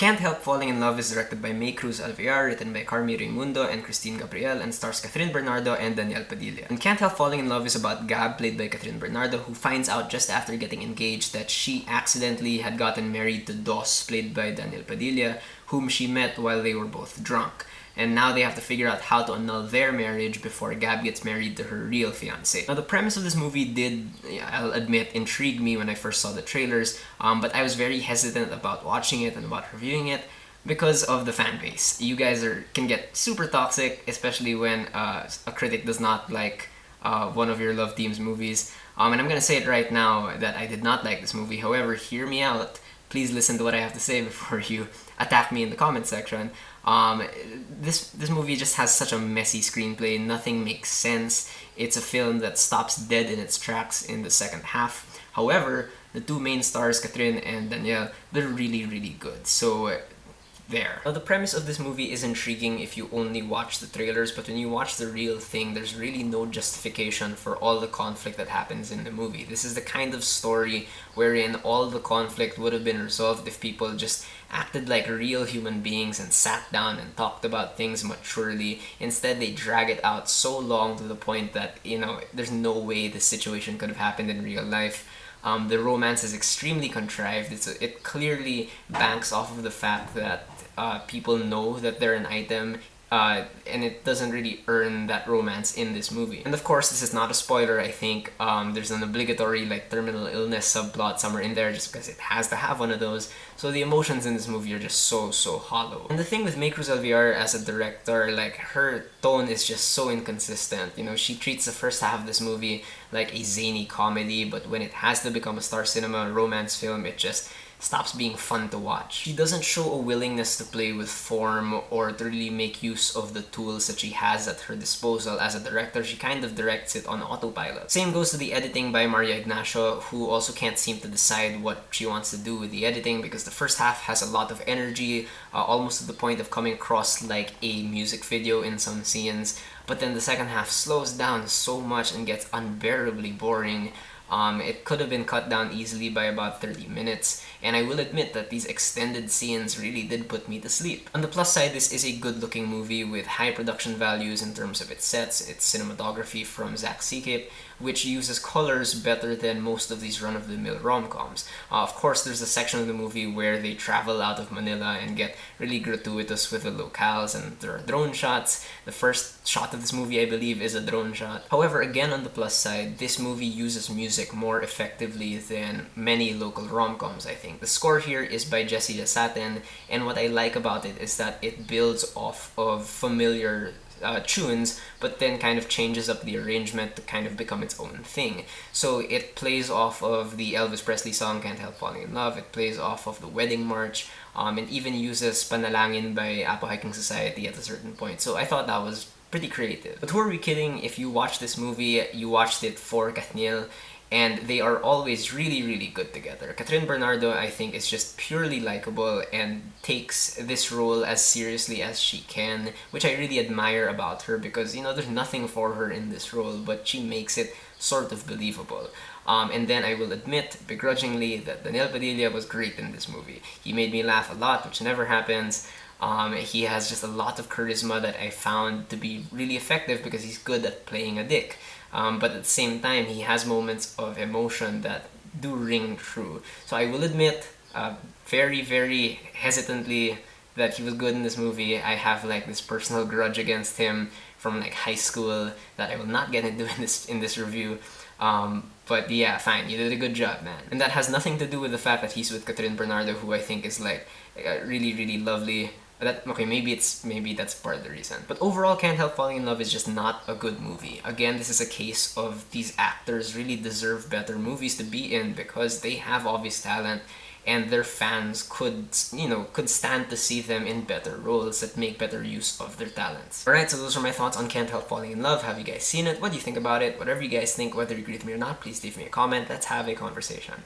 Can't Help Falling in Love is directed by Cruz-Alviar, written by Carmi Raimundo and Christine Gabriel, and stars Catherine Bernardo and Daniel Padilla. And Can't Help Falling in Love is about Gab, played by Catherine Bernardo, who finds out just after getting engaged that she accidentally had gotten married to Dos, played by Daniel Padilla, whom she met while they were both drunk. And now they have to figure out how to annul their marriage before Gab gets married to her real fiance. Now the premise of this movie did, I'll admit, intrigue me when I first saw the trailers, but I was very hesitant about watching it and about reviewing it because of the fan base. You guys can get super toxic, especially when a critic does not like one of your love team's movies. And I'm gonna say it right now that I did not like this movie. However, hear me out. Please listen to what I have to say before you attack me in the comment section. This movie just has such a messy screenplay. Nothing makes sense. It's a film that stops dead in its tracks in the second half. However, the two main stars, Catherine and Danielle, they're really, really good. So there. Now the premise of this movie is intriguing if you only watch the trailers, but when you watch the real thing, there's really no justification for all the conflict that happens in the movie. This is the kind of story wherein all the conflict would have been resolved if people just acted like real human beings and sat down and talked about things maturely. Instead, they drag it out so long to the point that, there's no way this situation could have happened in real life. The romance is extremely contrived. It clearly banks off of the fact that people know that they're an item, and it doesn't really earn that romance in this movie. And of course, this is not a spoiler. I think there's an obligatory terminal illness subplot somewhere in there just because it has to have one of those. So the emotions in this movie are just so hollow. And the thing with Cruz-Alviar as a director, her tone is just so inconsistent. She treats the first half of this movie like a zany comedy, but when it has to become a star cinema romance film, it just stops being fun to watch. She doesn't show a willingness to play with form or to really make use of the tools that she has at her disposal as a director. She kind of directs it on autopilot. Same goes to the editing by Maria Ignacio, who also can't seem to decide what she wants to do with the editing, because the first half has a lot of energy, almost to the point of coming across like a music video in some scenes, but then the second half slows down so much and gets unbearably boring. It could have been cut down easily by about 30 minutes, and I will admit that these extended scenes really did put me to sleep. On the plus side, this is a good-looking movie with high production values in terms of its sets, its cinematography from Zach Sikip, which uses colors better than most of these run-of-the-mill rom-coms. Of course, there's a section of the movie where they travel out of Manila and get really gratuitous with the locales, and there are drone shots. The first shot of this movie, I believe, is a drone shot. However, again, on the plus side, this movie uses music more effectively than many local rom-coms, I think. The score here is by Jesse Desaten, and what I like about it is that it builds off of familiar tunes, but then kind of changes up the arrangement to kind of become its own thing. So it plays off of the Elvis Presley song Can't Help Falling in Love, it plays off of the Wedding March, and even uses Panalangin by Apo Hiking Society at a certain point. So I thought that was pretty creative. But who are we kidding? If you watch this movie, you watched it for Kathniel, and they are always really good together. Catherine Bernardo, I think, is just purely likable and takes this role as seriously as she can, which I really admire about her because, there's nothing for her in this role, but she makes it sort of believable. And then I will admit, begrudgingly, that Daniel Padilla was great in this movie. He made me laugh a lot, which never happens. He has just a lot of charisma that I found to be really effective because he's good at playing a dick. But at the same time, he has moments of emotion that do ring true. So I will admit, very hesitantly, that he was good in this movie. I have this personal grudge against him from high school that I will not get into in this review. But yeah, fine, you did a good job, man. And that has nothing to do with the fact that he's with Catherine Bernardo, who I think is really lovely. Maybe that's part of the reason. But overall, Can't Help Falling in Love is just not a good movie. Again, this is a case of these actors really deserve better movies to be in because they have obvious talent and their fans could stand to see them in better roles that make better use of their talents. Alright, so those are my thoughts on Can't Help Falling in Love. Have you guys seen it? What do you think about it? Whatever you guys think, whether you agree with me or not, please leave me a comment. Let's have a conversation.